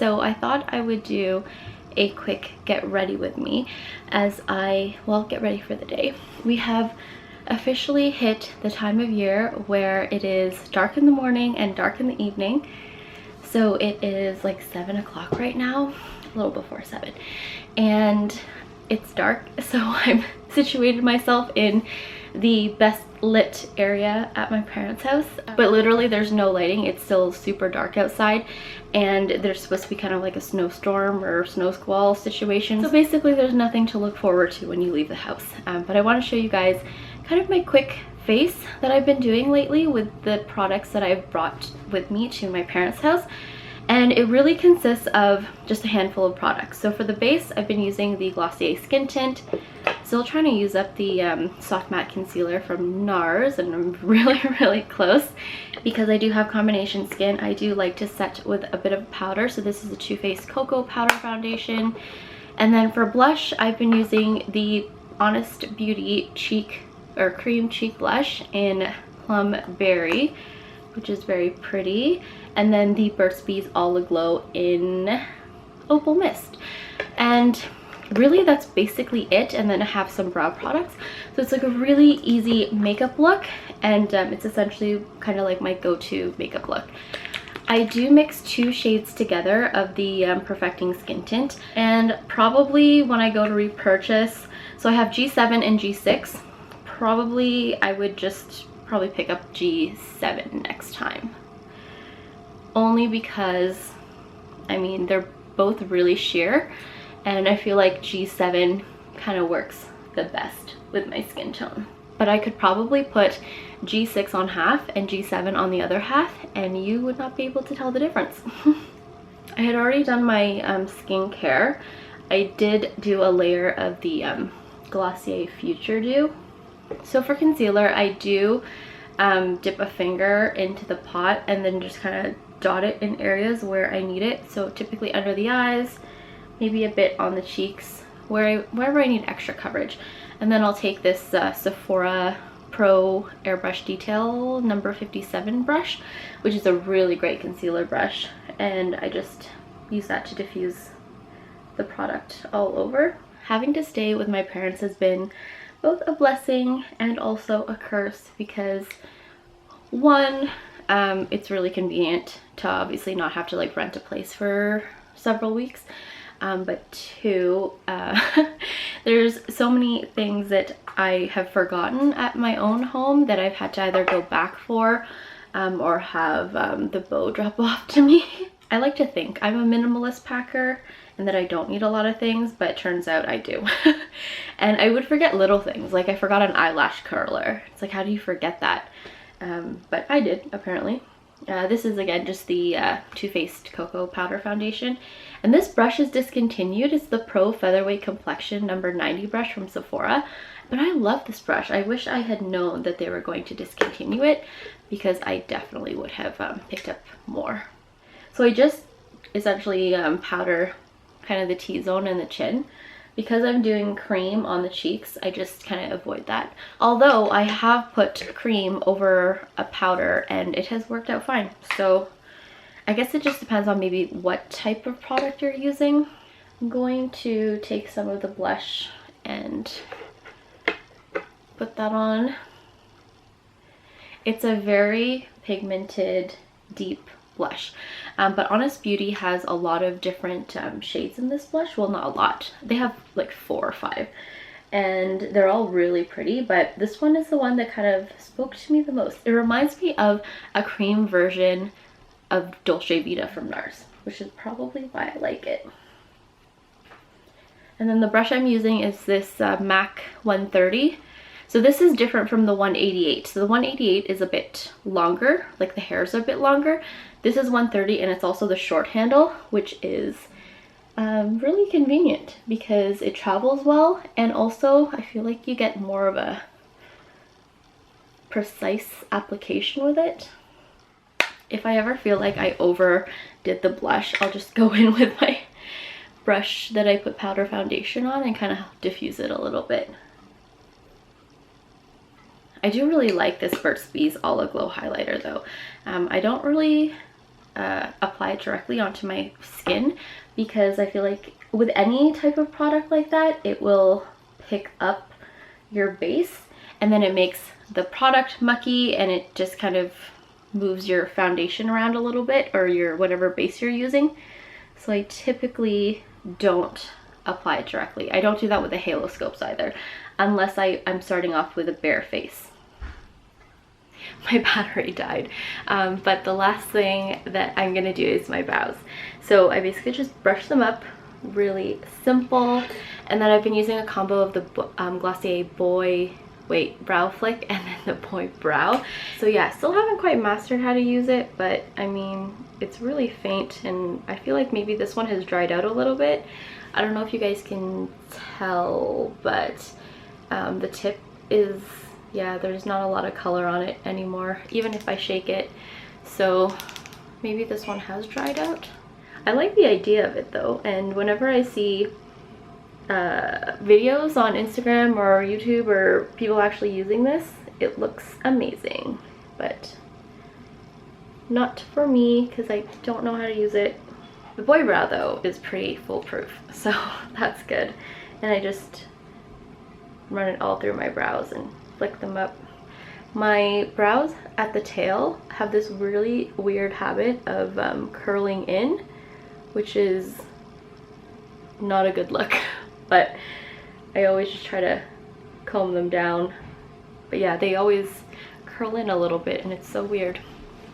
so I thought I would do a quick get ready with me as I, well, get ready for the day. We have officially hit the time of year where it is dark in the morning and dark in the evening. So it is like 7 o'clock right now, a little before 7, and it's dark, so I'm situated myself in the best lit area at my parents' house, but literally there's no lighting. It's still super dark outside, and there's supposed to be kind of like a snowstorm or snow squall situation, so basically there's nothing to look forward to when you leave the house. But I want to show you guys kind of my quick face that I've been doing lately with the products that I've brought with me to my parents' house. And it really consists of just a handful of products. So for the base, I've been using the Glossier Skin Tint. Still trying to use up the Soft Matte Concealer from NARS, and I'm really close because I do have combination skin. I do like to set with a bit of powder. So this is a Too Faced Cocoa Powder Foundation. And then for blush, I've been using the Honest Beauty Cheek or Cream Cheek Blush in Plum Berry, which is very pretty. And then the Burts All Aglow in Opal Mist. And really that's basically it. And then I have some brow products. So it's like a really easy makeup look, and it's essentially kind of like my go-to makeup look. I do mix 2 shades together of the Perfecting Skin Tint, and probably when I go to repurchase, so I have G7 and G6, probably I would just probably pick up G7 next time. Only because, I mean, they're both really sheer, and I feel like G7 kind of works the best with my skin tone. But I could probably put G6 on half and G7 on the other half, and you would not be able to tell the difference. I had already done my skincare. I did do a layer of the Glossier Future Dew. So for concealer, I do dip a finger into the pot and then just kind of dot it in areas where I need it. So typically under the eyes, maybe a bit on the cheeks, wherever I need extra coverage. And then I'll take this Sephora Pro Airbrush Detail number 57 brush, which is a really great concealer brush, and I just use that to diffuse the product all over. Having to stay with my parents has been both a blessing and also a curse, because one, it's really convenient to obviously not have to like rent a place for several weeks, but 2, there's so many things that I have forgotten at my own home that I've had to either go back for or have the beau drop off to me. I like to think I'm a minimalist packer and that I don't need a lot of things, but it turns out I do. And I would forget little things, like I forgot an eyelash curler. It's like, how do you forget that? But I did, apparently. This is again just the Too Faced Cocoa Powder Foundation, and this brush is discontinued. It's the Pro Featherweight Complexion number 90 brush from Sephora, but I love this brush. I wish I had known that they were going to discontinue it, because I definitely would have picked up more. So I just essentially powder kind of the T-zone and the chin. Because I'm doing cream on the cheeks, I just kind of avoid that. Although I have put cream over a powder and it has worked out fine. So I guess it just depends on maybe what type of product you're using. I'm going to take some of the blush and put that on. It's a very pigmented, deep blush, but Honest Beauty has a lot of different shades in this blush. Well, not a lot, they have like 4 or 5, and they're all really pretty, but this one is the one that kind of spoke to me the most. It reminds me of a cream version of Dolce Vita from NARS, which is probably why I like it. And then the brush I'm using is this MAC 130. So this is different from the 188. So the 188 is a bit longer, like the hairs are a bit longer. This is 130, and it's also the short handle, which is really convenient because it travels well, and also I feel like you get more of a precise application with it. If I ever feel like I overdid the blush, I'll just go in with my brush that I put powder foundation on and kind of diffuse it a little bit. I do really like this Burts All Aglow highlighter though. I don't really apply it directly onto my skin, because I feel like with any type of product like that, it will pick up your base and then it makes the product mucky and it just kind of moves your foundation around a little bit, or your whatever base you're using. So I typically don't apply it directly. I don't do that with the halo scopes either, unless I'm starting off with a bare face. My battery died, but the last thing that I'm gonna do is my brows. So I basically just brush them up, really simple, and then I've been using a combo of the Glossier Brow Flick and then the Boy Brow. So yeah, still haven't quite mastered how to use it, but I mean, it's really faint, and I feel like maybe this one has dried out a little bit. I don't know if you guys can tell, but the tip is, yeah, there's not a lot of color on it anymore, even if I shake it. So maybe this one has dried out. I like the idea of it though, and whenever I see videos on Instagram or YouTube or people actually using this, it looks amazing, but not for me because I don't know how to use it. The Boy Brow though is pretty foolproof, so that's good. And I just run it all through my brows and flick them up. My brows at the tail have this really weird habit of curling in, which is not a good look, but I always just try to comb them down. But yeah, they always curl in a little bit and it's so weird.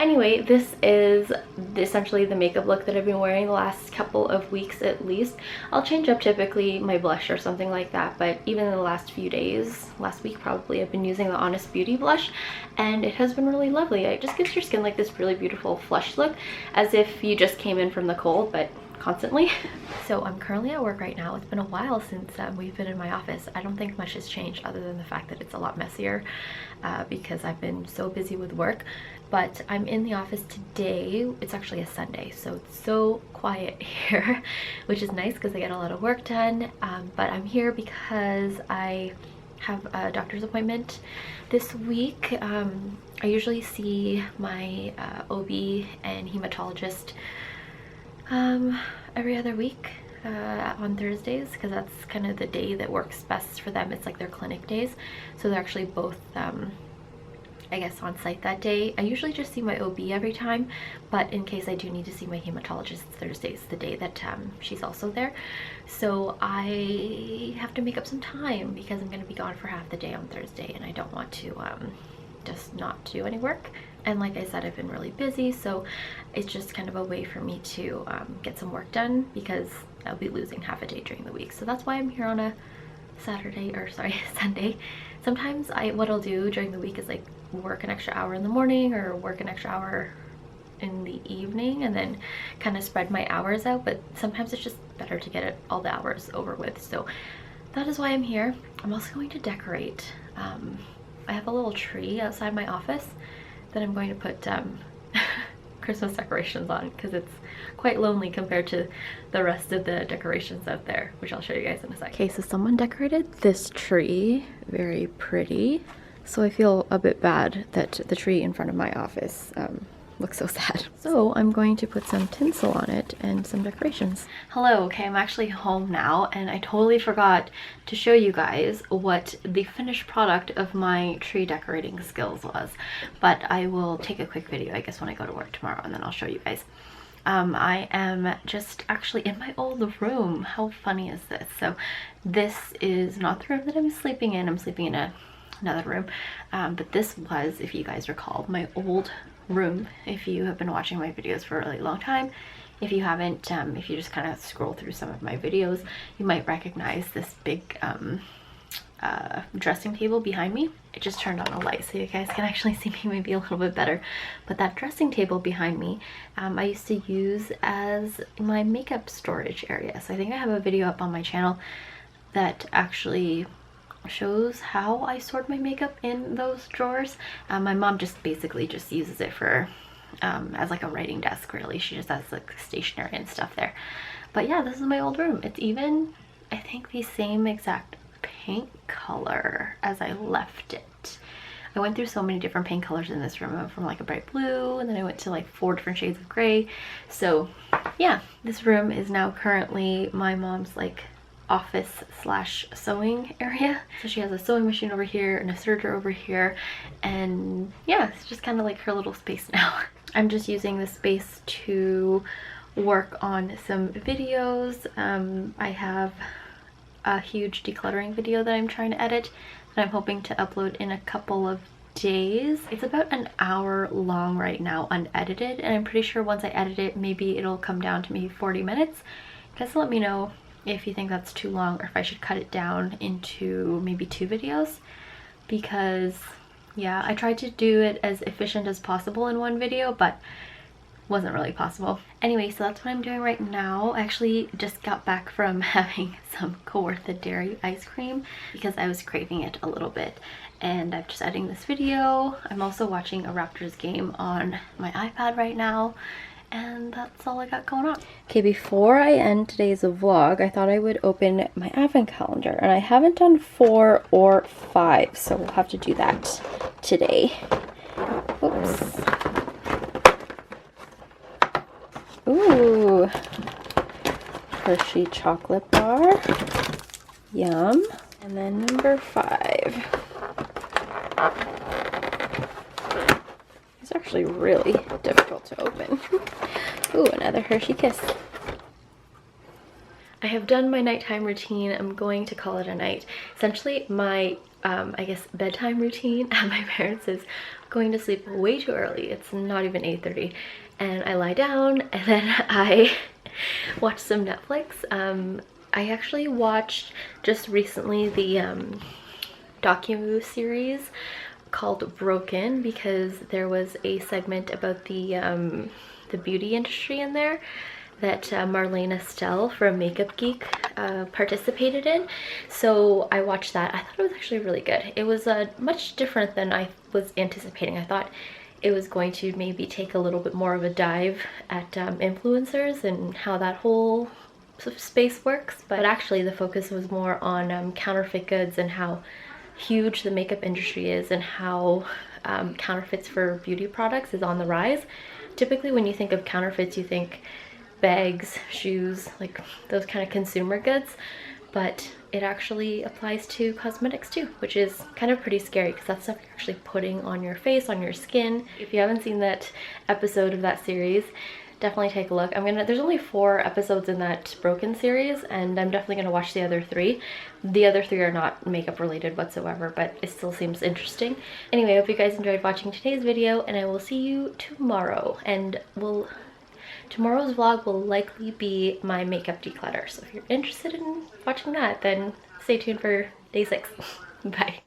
Anyway, this is essentially the makeup look that I've been wearing the last couple of weeks at least. I'll change up typically my blush or something like that, but even in the last few days, last week probably, I've been using the Honest Beauty blush and it has been really lovely. It just gives your skin like this really beautiful flush look, as if you just came in from the cold, but constantly. So I'm currently at work right now. It's been a while since we've been in my office. I don't think much has changed other than the fact that it's a lot messier because I've been so busy with work. But I'm in the office today. It's actually a Sunday, so it's so quiet here, which is nice because I get a lot of work done. But I'm here because I have a doctor's appointment this week. I usually see my OB and hematologist every other week on Thursdays, because that's kind of the day that works best for them. It's like their clinic days, so they're actually both I guess on site that day. I usually just see my OB every time, but in case I do need to see my hematologist, Thursday's the day that she's also there. So I have to make up some time because I'm going to be gone for half the day on Thursday and I don't want to just not do any work. And like I said, I've been really busy, so it's just kind of a way for me to get some work done because I'll be losing half a day during the week. So that's why I'm here on a Sunday. Sometimes what I'll do during the week is like work an extra hour in the morning or work an extra hour in the evening and then kind of spread my hours out, but sometimes it's just better to get all the hours over with. So that is why I'm here. I'm also going to decorate. I have a little tree outside my office that I'm going to put Christmas decorations on because it's quite lonely compared to the rest of the decorations out there, which I'll show you guys in a second. Okay, so someone decorated this tree, very pretty. So I feel a bit bad that the tree in front of my office looks so sad. So I'm going to put some tinsel on it and some decorations. Hello, okay, I'm actually home now and I totally forgot to show you guys what the finished product of my tree decorating skills was, but I will take a quick video I guess when I go to work tomorrow and then I'll show you guys. I am just actually in my old room. How funny is this? So this is not the room that I'm sleeping in. I'm sleeping in another room, but this was, if you guys recall, my old room. If you have been watching my videos for a really long time, if you haven't, if you just kind of scroll through some of my videos, you might recognize this big dressing table behind me. It just turned on a light so you guys can actually see me maybe a little bit better, but that dressing table behind me I used to use as my makeup storage area. So I think I have a video up on my channel that actually shows how I sort my makeup in those drawers. My mom just basically just uses it for as like a writing desk, really. She just has like stationery and stuff there. But yeah, this is my old room. It's even, I think, the same exact paint color as I left it. I went through so many different paint colors in this room. I went from like a bright blue, and then I went to like 4 different shades of gray. So yeah, this room is now currently my mom's like office slash sewing area. So she has a sewing machine over here and a serger over here, and yeah, it's just kind of like her little space now. I'm just using this space to work on some videos. I have a huge decluttering video that I'm trying to edit that I'm hoping to upload in a couple of days. It's about an hour long right now, unedited, and I'm pretty sure once I edit it, maybe it'll come down to maybe 40 minutes. Guys, let me know if you think that's too long or if I should cut it down into maybe 2 videos, because yeah, I tried to do it as efficient as possible in one video, but wasn't really possible. Anyway, so that's what I'm doing right now. I actually just got back from having some Kawartha dairy ice cream because I was craving it a little bit, and I'm just editing this video. I'm also watching a Raptors game on my iPad right now, and that's all I got going on. Okay, before I end today's vlog, I thought I would open my advent calendar, and I haven't done 4 or 5, so we'll have to do that today. Oops. Ooh, Hershey chocolate bar, yum. And then number 5. It's actually really difficult to open. Ooh, another Hershey Kiss. I have done my nighttime routine. I'm going to call it a night. Essentially, my I guess bedtime routine at my parents' is going to sleep way too early. It's not even 8:30, and I lie down and then I watch some Netflix. I actually watched just recently the docu-series called Broken, because there was a segment about the beauty industry in there that Marlene Estelle from Makeup Geek participated in. So I watched that. I thought it was actually really good. It was much different than I was anticipating. I thought it was going to maybe take a little bit more of a dive at influencers and how that whole space works, but actually the focus was more on counterfeit goods and how huge the makeup industry is, and how counterfeits for beauty products is on the rise. Typically when you think of counterfeits, you think bags, shoes, like those kind of consumer goods, but it actually applies to cosmetics too, which is kind of pretty scary because that's stuff you're actually putting on your face, on your skin. If you haven't seen that episode of that series, definitely take a look. There's only 4 episodes in that Broken series, and I'm definitely gonna watch the other 3. The other 3 are not makeup related whatsoever, but it still seems interesting. Anyway, I hope you guys enjoyed watching today's video, and I will see you tomorrow. And tomorrow's vlog will likely be my makeup declutter. So if you're interested in watching that, then stay tuned for day 6. Bye.